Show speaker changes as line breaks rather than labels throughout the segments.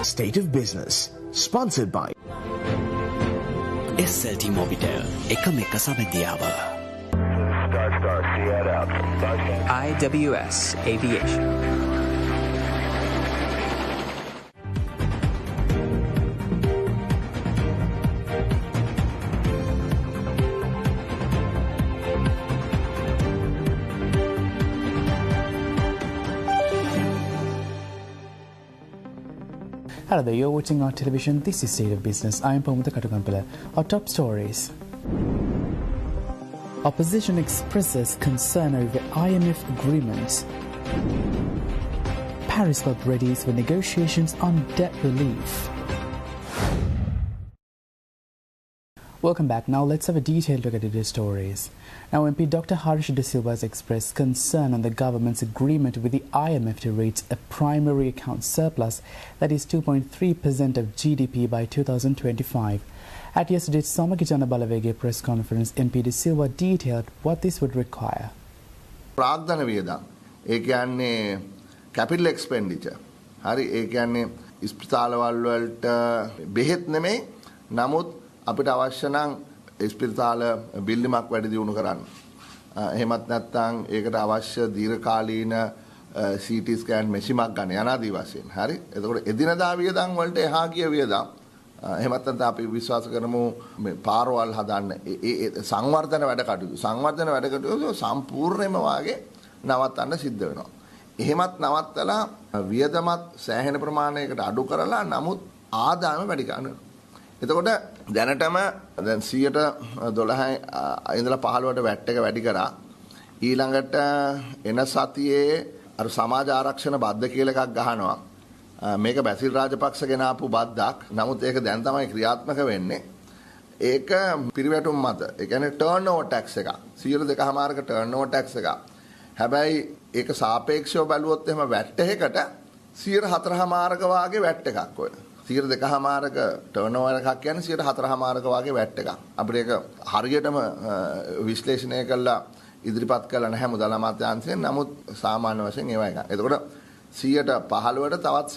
State of Business, sponsored by
SLT Mobitel එකම එක සබැඳියාව. IWS Aviation.
Hello there, you're watching our television. This is State of Business. I am Pamutha Katukampala. Our top stories. Opposition expresses concern over IMF agreements. Paris Club readies for negotiations on debt relief. Welcome back. Now let's have a detailed look at today's stories. Now MP Dr. Harish De Silva has expressed concern on the government's agreement with the IMF to reach a primary account surplus that is 2.3% of GDP by 2025. At yesterday's Samakijana Balavege press conference, MP De Silva detailed what this would require.
ප්‍රාග්ධන වියදම් ඒ කියන්නේ capital expenditure හරි ඒ කියන්නේ ස්පිතාලවල වලට බෙහෙත් නෙමෙයි නමුත් අපිට අවශ්‍ය නම් ස්පිරිතාල බිල්ඩිමක් වැඩි දියුණු කරන්න. එහෙමත් නැත්නම් ඒකට අවශ්‍ය දීර්ඝකාලීන CT ස්කෑන් මැෂිමක් ගන්න යනාදී වශයෙන්. හරි. එතකොට එදිනදා වියදම් වලට එහා ගිය වියදම් එහෙමත් නැත්නම් අපි විශ්වාස කරමු මේ පාරවල් හදන්න ඒ සංවර්ධන වැඩ කටයුතු සම්පූර්ණයෙන්ම වාගේ නවත්තන්න සිද්ධ වෙනවා. එහෙමත් නවත්තලා වියදමත් සෑහෙන ප්‍රමාණයකට අඩු කරලා නමුත් ආදායම වැඩි කරනවා. එතකොට දැනටම දැන් 112 ඉඳලා 15ට වැට් එක වැඩි කරා. ඊළඟට එන සතියේ අර සමාජ ආරක්ෂණ බද්ද කියලා එකක් ගහනවා. මේක බැසිල් රාජපක්ෂ ගෙන ආපු බද්දක්. නමුත් ඒක දැන් තමයි ක්‍රියාත්මක වෙන්නේ. ඒක පිරිවැටුම් මත. ඒ කියන්නේ ටර්න් ඕවර් ටැක්ස් එක. 2.5ක ටර්න් ඕවර් ටැක්ස් එක. හැබැයි ඒක සාපේක්ෂව බැලුවොත් එහෙම වැට් එකකට 4.5ක වාගේ වැට් එකක් ඔය. 2.5ක ටර්න් ඕවර් එකක් කියන්නේ 4.5ක වාගේ වැට් එකක්. අපිට ඒක හරියටම විශ්ලේෂණය කළා ඉදිරිපත් කළා නැහැ මුදල් අමාත්‍යාංශයෙන්. නමුත් සාමාන්‍ය වශයෙන් ඒවා එකක්. එතකොට 15ට තවත්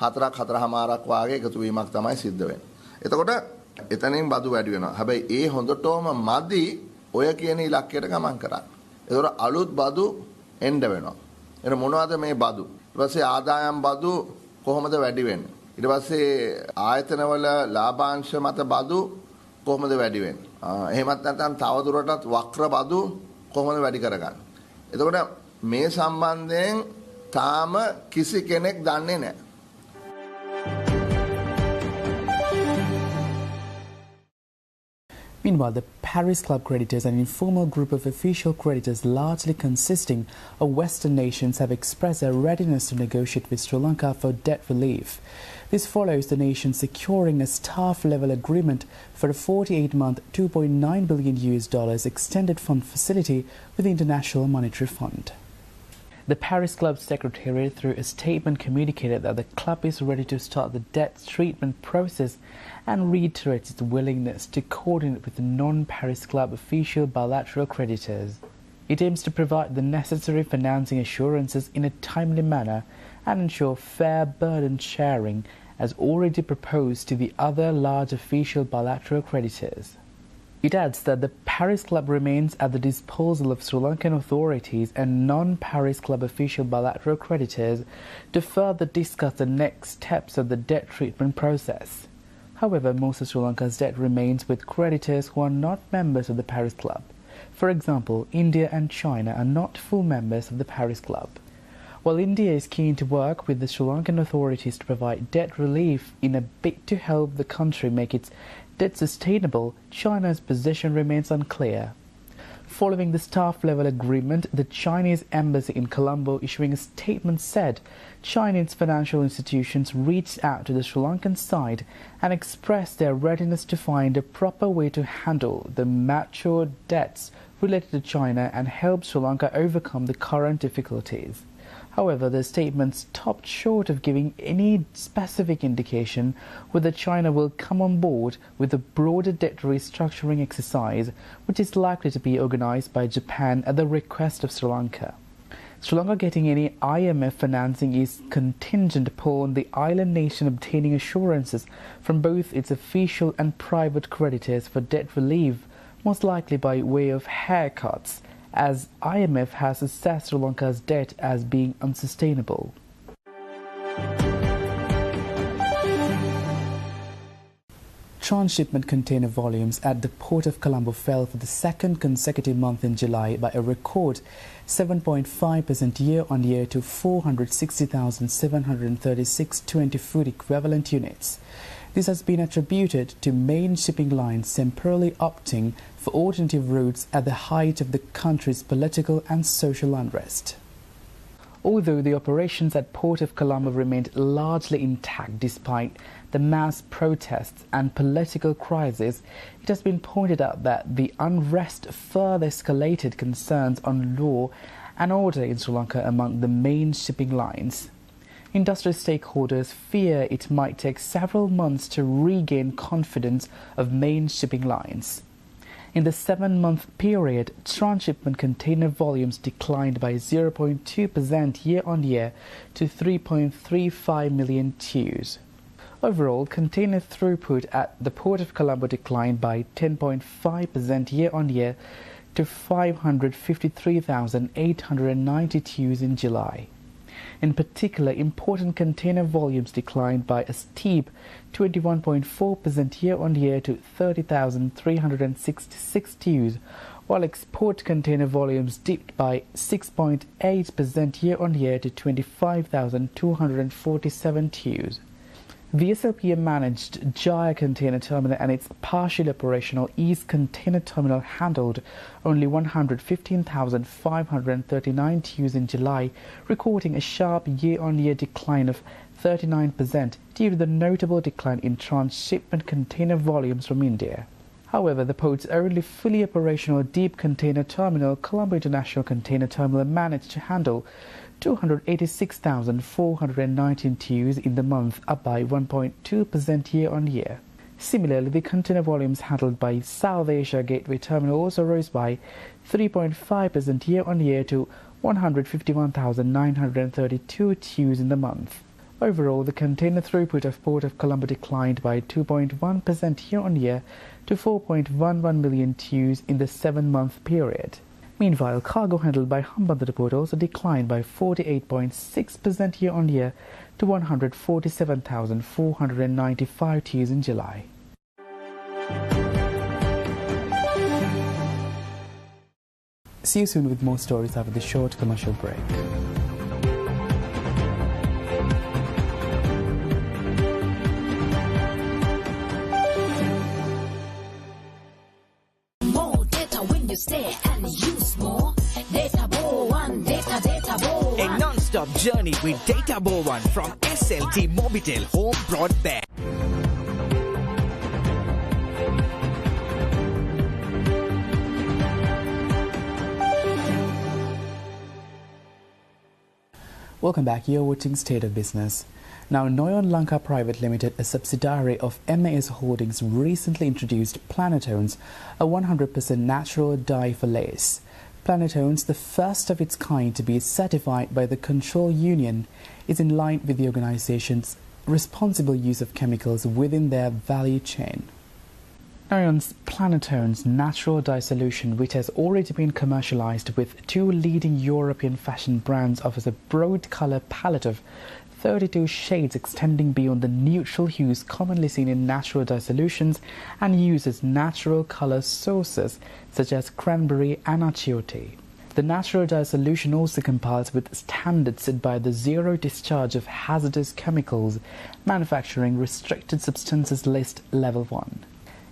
4.5ක් වාගේ එකතු වීමක් තමයි සිද්ධ වෙන්නේ. එතකොට එතනින් බදු වැඩි වෙනවා. හැබැයි ඒ හොඳටම මදි ඔය කියන ඉලක්කයට ගමන් කරන්න. එතකොට අලුත් බදු එන්න වෙනවා. එතන මොනවද මේ බදු? ඊට පස්සේ ආදායම් බදු කොහොමද වැඩි වෙන්නේ? ඊට පස්සේ ආයතනවල ලාභාංශ මත බදු කොහොමද වැඩි වෙන්නේ? එහෙමත් නැත්නම් තවදුරටත් වක්‍ර බදු කොහොමද වැඩි කරගන්නේ? එතකොට මේ සම්බන්ධයෙන් තාම කිසි කෙනෙක් දන්නේ නැහැ.
Meanwhile, the Paris Club creditors, an informal group of official creditors largely consisting of Western nations, have expressed their readiness to negotiate with Sri Lanka for debt relief. This follows the nation securing a staff-level agreement for a 48-month, $2.9 billion extended fund facility with the International Monetary Fund. The Paris Club Secretariat, through a statement, communicated that the club is ready to start the debt treatment process and reiterates its willingness to coordinate with the non-Paris Club official bilateral creditors. It aims to provide the necessary financing assurances in a timely manner and ensure fair burden sharing as already proposed to the other large official bilateral creditors. It adds that the Paris Club remains at the disposal of Sri Lankan authorities and non-Paris Club official bilateral creditors to further discuss the next steps of the debt treatment process. However, most of Sri Lanka's debt remains with creditors who are not members of the Paris Club. For example, India and China are not full members of the Paris Club. While India is keen to work with the Sri Lankan authorities to provide debt relief in a bid to help the country make its debt sustainable, China's position remains unclear. Following the staff-level agreement, the Chinese embassy in Colombo issuing a statement said Chinese financial institutions reached out to the Sri Lankan side and expressed their readiness to find a proper way to handle the matured debts related to China and help Sri Lanka overcome the current difficulties. However, the statement stopped short of giving any specific indication whether China will come on board with a broader debt restructuring exercise, which is likely to be organized by Japan at the request of Sri Lanka. Sri Lanka getting any IMF financing is contingent upon the island nation obtaining assurances from both its official and private creditors for debt relief, most likely by way of haircuts, as IMF has assessed Sri Lanka's debt as being unsustainable. Transshipment container volumes at the Port of Colombo fell for the second consecutive month in July by a record 7.5% year-on-year to 460,736 20-foot equivalent units. This has been attributed to main shipping lines temporarily opting for alternative routes at the height of the country's political and social unrest. Although the operations at Port of Colombo remained largely intact despite the mass protests and political crisis, it has been pointed out that the unrest further escalated concerns on law and order in Sri Lanka among the main shipping lines. Industry stakeholders fear it might take several months to regain confidence of main shipping lines. In the 7-month period, transshipment container volumes declined by 0.2% year-on-year to 3.35 million TEUs. Overall, container throughput at the Port of Colombo declined by 10.5% year-on-year to 553,890 TEUs in July. In particular, important container volumes declined by a steep 21.4% year-on-year to 30,366 TEUs, while export container volumes dipped by 6.8% year-on-year to 25,247 TEUs. The SLPM managed Jaya Container Terminal and its partially operational East Container Terminal handled only 115,539 TEUs in July, recording a sharp year-on-year decline of 39% due to the notable decline in transshipment container volumes from India. However, the port's only fully operational deep container terminal, Colombo International Container Terminal, managed to handle 286,419 TEUs in the month, up by 1.2% year-on-year. Similarly, the container volumes handled by South Asia Gateway Terminal also rose by 3.5% year-on-year to 151,932 TEUs in the month. Overall, the container throughput of Port of Colombo declined by 2.1% year-on-year to 4.11 million TEUs in the 7-month period. Meanwhile, cargo handled by Hambantota Port also declined by 48.6% year-on-year to 147,495 TEUs in July. See you soon with more stories after the short commercial break.
Stay and use more. Data Ball One, Data Ball One.
A non-stop journey with Data Ball One from SLT Mobitel Home Broadband.
Welcome back. You're watching State of Business. Now, Lanka Private Limited, a subsidiary of MAS Holdings, recently introduced Planetones, a 100% natural dye for lace. Planetones, the first of its kind to be certified by the Control Union, is in line with the organization's responsible use of chemicals within their value chain. Noyon's Planetones natural dye solution, which has already been commercialized with 2 leading European fashion brands, offers a broad color palette of 32 shades extending beyond the neutral hues commonly seen in natural dye solutions, and uses natural color sources such as cranberry and achiote. The natural dye solution also complies with standards set by the Zero Discharge of Hazardous Chemicals Manufacturing Restricted Substances List Level 1.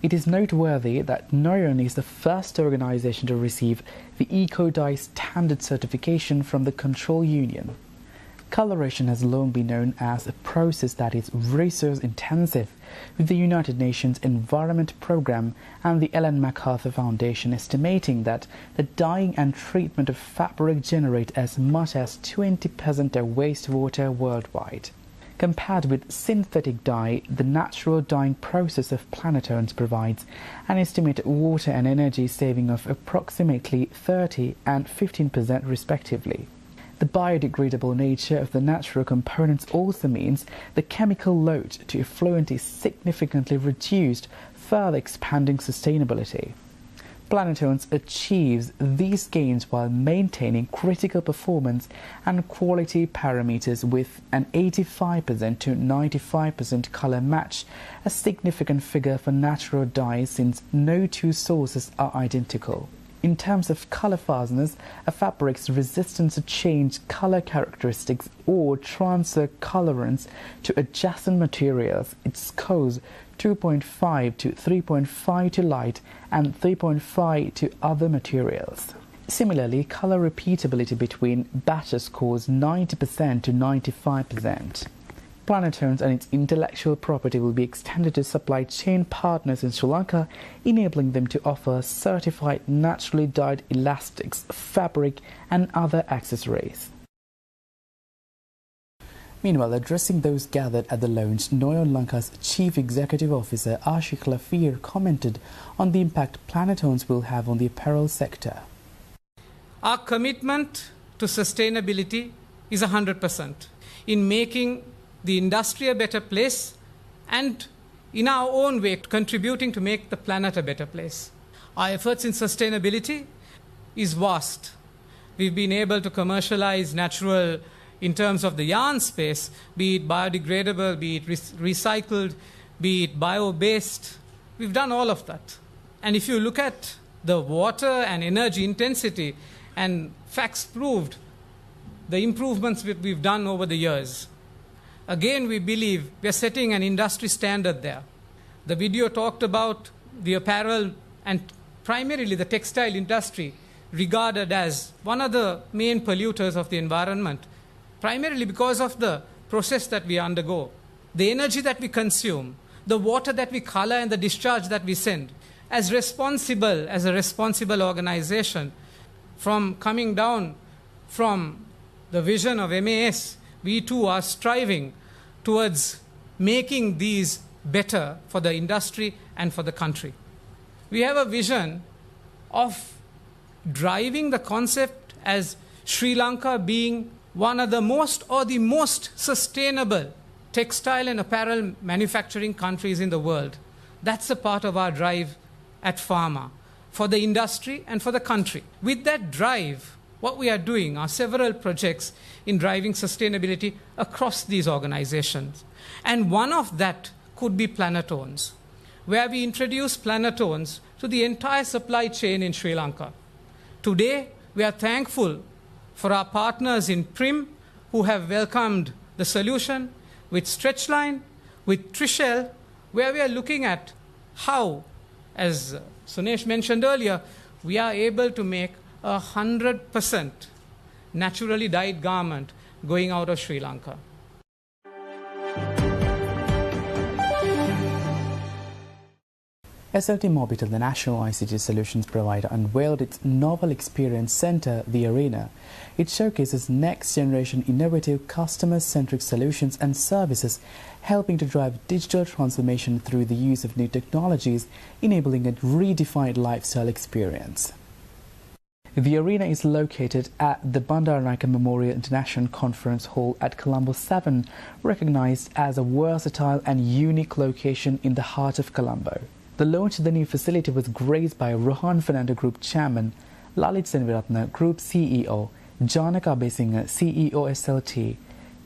It is noteworthy that Noyon is the first organization to receive the Eco-Dye Standard certification from the Control Union. Coloration has long been known as a process that is resource-intensive, with the United Nations Environment Programme and the Ellen MacArthur Foundation estimating that the dyeing and treatment of fabric generate as much as 20% of wastewater worldwide. Compared with synthetic dye, the natural dyeing process of Planetones provides an estimated water and energy saving of approximately 30% and 15% respectively. The biodegradable nature of the natural components also means the chemical load to effluent is significantly reduced, further expanding sustainability. Planetones achieves these gains while maintaining critical performance and quality parameters with an 85% to 95% color match, a significant figure for natural dyes since no two sources are identical. In terms of color fastness, a fabric's resistance to change color characteristics or transfer colorants to adjacent materials, it scores 2.5 to 3.5 to light and 3.5 to other materials. Similarly, color repeatability between batches scores 90% to 95%. Planetones and its intellectual property will be extended to supply chain partners in Sri Lanka, enabling them to offer certified naturally dyed elastics, fabric and other accessories. Meanwhile, addressing those gathered at the launch, Noyon Lanka's Chief Executive Officer Ashik Lafir commented on the impact Planetones will have on the apparel sector.
Our commitment to sustainability is 100% in making the industry a better place and in our own way contributing to make the planet a better place. Our efforts in sustainability is vast. We've been able to commercialize natural in terms of the yarn space, be it biodegradable, be it recycled, be it bio-based. We've done all of that. And if you look at the water and energy intensity, and facts proved the improvements that we've done over the years. Again, we believe we are setting an industry standard there. The video talked about the apparel and primarily the textile industry regarded as one of the main polluters of the environment, primarily because of the process that we undergo, the energy that we consume, the water that we color and the discharge that we send. As a responsible organization, from coming down from the vision of MAS, we too are striving towards making these better for the industry and for the country. We have a vision of driving the concept as Sri Lanka being one of the most or the most sustainable textile and apparel manufacturing countries in the world. That's a part of our drive at Pharma, for the industry and for the country. With that drive, what we are doing are several projects in driving sustainability across these organizations. And one of that could be Planetones, where we introduce Planetones to the entire supply chain in Sri Lanka. Today, we are thankful for our partners in Prim who have welcomed the solution, with Stretchline, with Trishel, where we are looking at how, as Sunesh mentioned earlier, we are able to make 100% naturally dyed garment going out of Sri Lanka.
SLT Mobitel, the national ICT solutions provider, unveiled its novel experience center, The Arena. It showcases next-generation innovative customer-centric solutions and services, helping to drive digital transformation through the use of new technologies, enabling a redefined lifestyle experience. The Arena is located at the Bandaranaike Memorial International Conference Hall at Colombo 7, recognized as a versatile and unique location in the heart of Colombo. The launch of the new facility was graced by Rohan Fernando Group Chairman, Lalit Senviratna, Group CEO, Janaka Abesinghe, CEO SLT,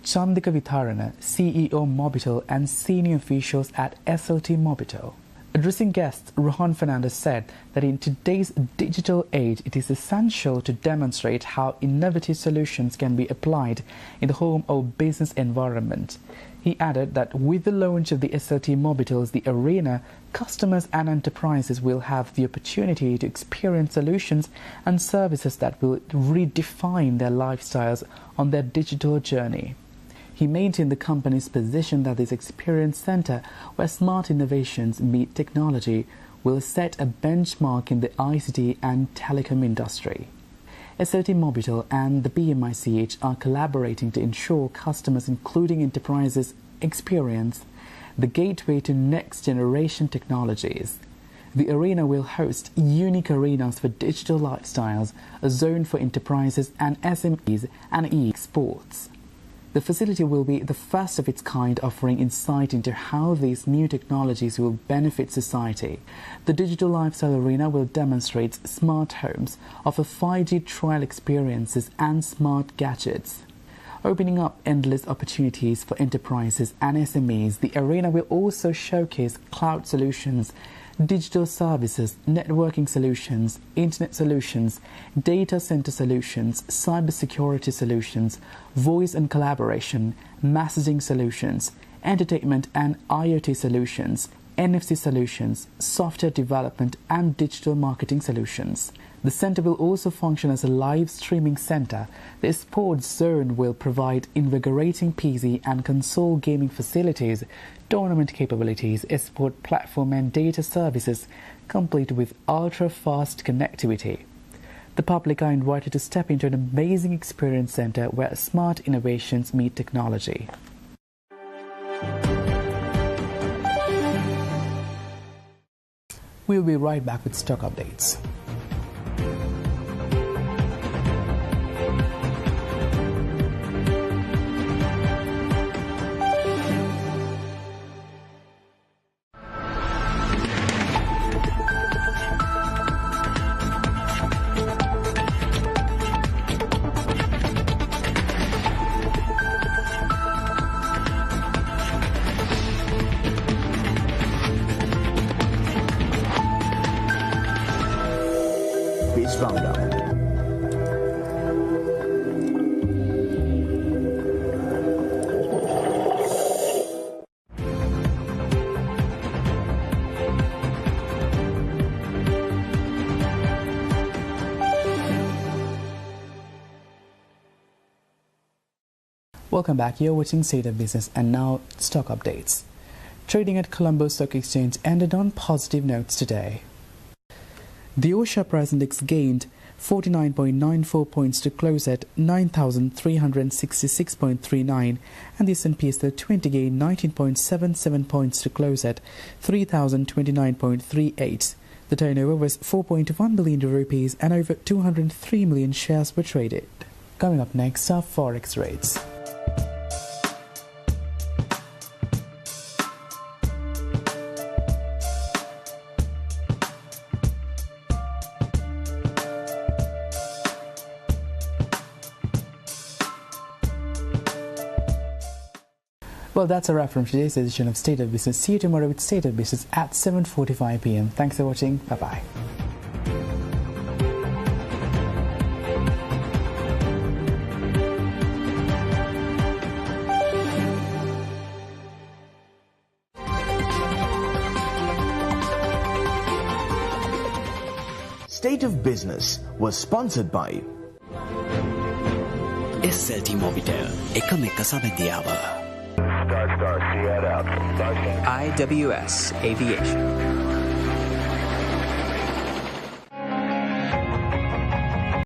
Chandika Vitharana, CEO Mobitel, and senior officials at SLT Mobitel. Addressing guests, Rohan Fernandez said that in today's digital age, it is essential to demonstrate how innovative solutions can be applied in the home or business environment. He added that with the launch of the SLT Mobitels, The Arena, customers and enterprises will have the opportunity to experience solutions and services that will redefine their lifestyles on their digital journey. He maintained the company's position that this experience center, where smart innovations meet technology, will set a benchmark in the ICT and telecom industry. SLT Mobitel and the BMICH are collaborating to ensure customers, including enterprises, experience the gateway to next-generation technologies. The arena will host unique arenas for digital lifestyles, a zone for enterprises and SMEs, and e-sports. The facility will be the first of its kind, offering insight into how these new technologies will benefit society. The Digital Lifestyle Arena will demonstrate smart homes, offer 5G trial experiences and smart gadgets. Opening up endless opportunities for enterprises and SMEs, the arena will also showcase cloud solutions, digital services, networking solutions, internet solutions, data center solutions, cybersecurity solutions, voice and collaboration, messaging solutions, entertainment and IoT solutions, NFC solutions, software development and digital marketing solutions. The center will also function as a live streaming center. The sports zone will provide invigorating PC and console gaming facilities, tournament capabilities, esport platform and data services, complete with ultra-fast connectivity. The public are invited to step into an amazing experience center where smart innovations meet technology. We'll be right back with stock updates.
Biz Roundup.
Welcome back. You're watching State of Business, and now stock updates. Trading at Colombo Stock Exchange ended on positive notes today. The All-Share Price Index gained 49.94 points to close at 9,366.39, and the S&P 20 gained 19.77 points to close at 3,029.38. The turnover was 4.1 billion rupees and over 203 million shares were traded. Coming up next are Forex rates. Well, that's a wrap from today's edition of State of Business. See you tomorrow with State of Business at 7:45 p.m. Thanks for watching. Bye-bye.
State of Business was sponsored by
SLT Mobitel එකම එක සබැඳියාව
Star, see that out.
IWS Aviation